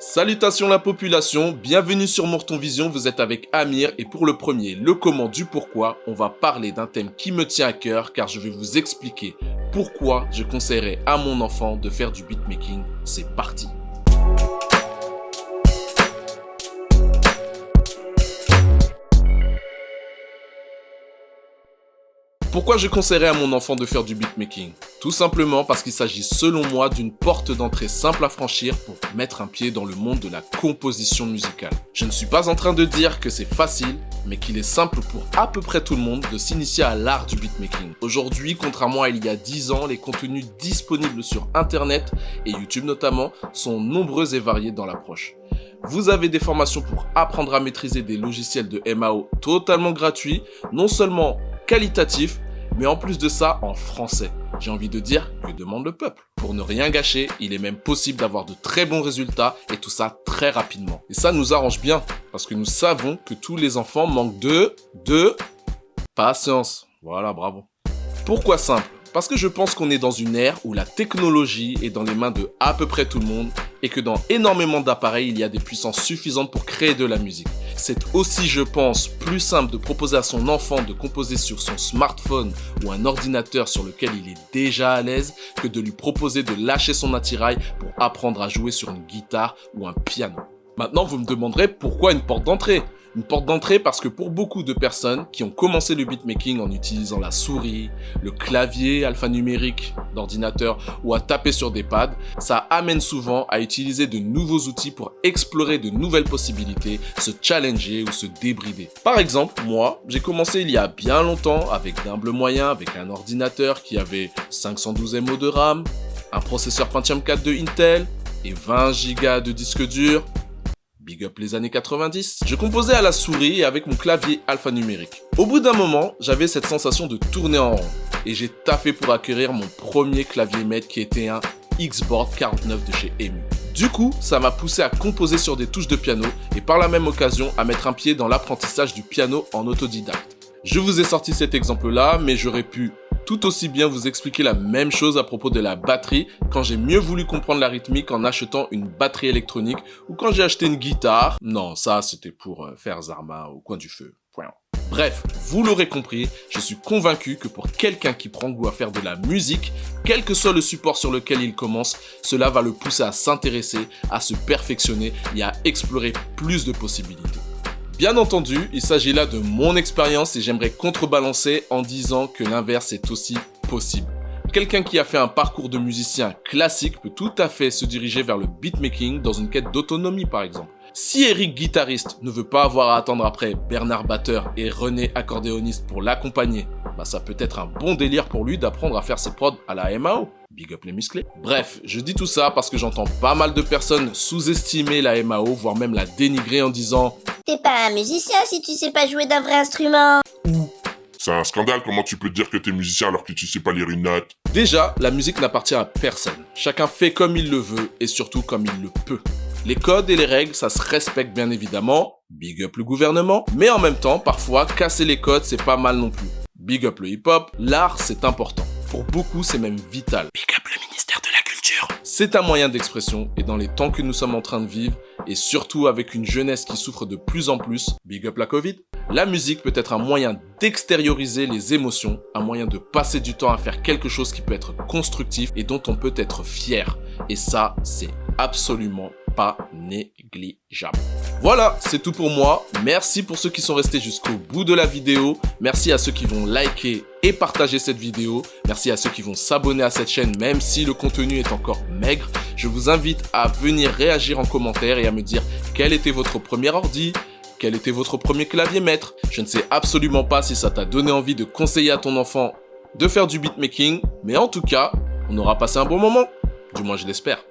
Salutations la population, bienvenue sur Morton Vision, vous êtes avec Amir et pour le premier, le comment du pourquoi, on va parler d'un thème qui me tient à cœur car je vais vous expliquer pourquoi je conseillerais à mon enfant de faire du beatmaking. C'est parti! Pourquoi je conseillerais à mon enfant de faire du beatmaking? Tout simplement parce qu'il s'agit selon moi d'une porte d'entrée simple à franchir pour mettre un pied dans le monde de la composition musicale. Je ne suis pas en train de dire que c'est facile, mais qu'il est simple pour à peu près tout le monde de s'initier à l'art du beatmaking. Aujourd'hui, contrairement à il y a 10 ans, les contenus disponibles sur internet et YouTube notamment sont nombreux et variés dans l'approche. Vous avez des formations pour apprendre à maîtriser des logiciels de MAO totalement gratuits, non seulement qualitatifs, mais en plus de ça en français. J'ai envie de dire que demande le peuple. Pour ne rien gâcher, il est même possible d'avoir de très bons résultats et tout ça très rapidement. Et ça nous arrange bien parce que nous savons que tous les enfants manquent de patience. Voilà, bravo. Pourquoi simple? Parce que je pense qu'on est dans une ère où la technologie est dans les mains de à peu près tout le monde et que dans énormément d'appareils, il y a des puissances suffisantes pour créer de la musique. C'est aussi, je pense, plus simple de proposer à son enfant de composer sur son smartphone ou un ordinateur sur lequel il est déjà à l'aise que de lui proposer de lâcher son attirail pour apprendre à jouer sur une guitare ou un piano. Maintenant, vous me demanderez pourquoi une porte d'entrée? Une porte d'entrée parce que pour beaucoup de personnes qui ont commencé le beatmaking en utilisant la souris, le clavier alphanumérique d'ordinateur ou à taper sur des pads, ça amène souvent à utiliser de nouveaux outils pour explorer de nouvelles possibilités, se challenger ou se débrider. Par exemple, moi, j'ai commencé il y a bien longtemps avec d'humbles moyens, avec un ordinateur qui avait 512 MO de RAM, un processeur Pentium 4 de Intel et 20 Go de disque dur. Big up les années 90. Je composais à la souris et avec mon clavier alphanumérique. Au bout d'un moment, j'avais cette sensation de tourner en rond. Et j'ai taffé pour acquérir mon premier clavier maître qui était un Xboard 49 de chez EMU. Du coup, ça m'a poussé à composer sur des touches de piano et par la même occasion à mettre un pied dans l'apprentissage du piano en autodidacte. Je vous ai sorti cet exemple-là, mais j'aurais pu tout aussi bien vous expliquer la même chose à propos de la batterie quand j'ai mieux voulu comprendre la rythmique en achetant une batterie électronique ou quand j'ai acheté une guitare. Non, ça c'était pour faire Zarma au coin du feu. Bref, vous l'aurez compris, je suis convaincu que pour quelqu'un qui prend goût à faire de la musique, quel que soit le support sur lequel il commence, cela va le pousser à s'intéresser, à se perfectionner et à explorer plus de possibilités. Bien entendu, il s'agit là de mon expérience et j'aimerais contrebalancer en disant que l'inverse est aussi possible. Quelqu'un qui a fait un parcours de musicien classique peut tout à fait se diriger vers le beatmaking dans une quête d'autonomie par exemple. Si Eric guitariste ne veut pas avoir à attendre après Bernard batteur et René accordéoniste pour l'accompagner, ça peut être un bon délire pour lui d'apprendre à faire ses prods à la MAO. Big up les musclés. Bref, je dis tout ça parce que j'entends pas mal de personnes sous-estimer la MAO, voire même la dénigrer en disant « T'es pas un musicien si tu sais pas jouer d'un vrai instrument !» C'est un scandale, comment tu peux dire que t'es musicien alors que tu sais pas lire une note? Déjà, la musique n'appartient à personne. Chacun fait comme il le veut et surtout comme il le peut. Les codes et les règles, ça se respecte bien évidemment, big up le gouvernement, mais en même temps, parfois, casser les codes, c'est pas mal non plus. Big up le hip-hop, l'art, c'est important. Pour beaucoup, c'est même vital. Big up le ministère de la Culture. C'est un moyen d'expression et dans les temps que nous sommes en train de vivre, et surtout avec une jeunesse qui souffre de plus en plus, big up la Covid, la musique peut être un moyen d'extérioriser les émotions, un moyen de passer du temps à faire quelque chose qui peut être constructif et dont on peut être fier. Et ça, c'est absolument pas négligeable. Voilà, c'est tout pour moi. Merci pour ceux qui sont restés jusqu'au bout de la vidéo. Merci à ceux qui vont liker et partager cette vidéo. Merci à ceux qui vont s'abonner à cette chaîne, même si le contenu est encore maigre. Je vous invite à venir réagir en commentaire et à me dire quel était votre premier ordi, quel était votre premier clavier maître. Je ne sais absolument pas si ça t'a donné envie de conseiller à ton enfant de faire du beatmaking, mais en tout cas, on aura passé un bon moment. Du moins, je l'espère.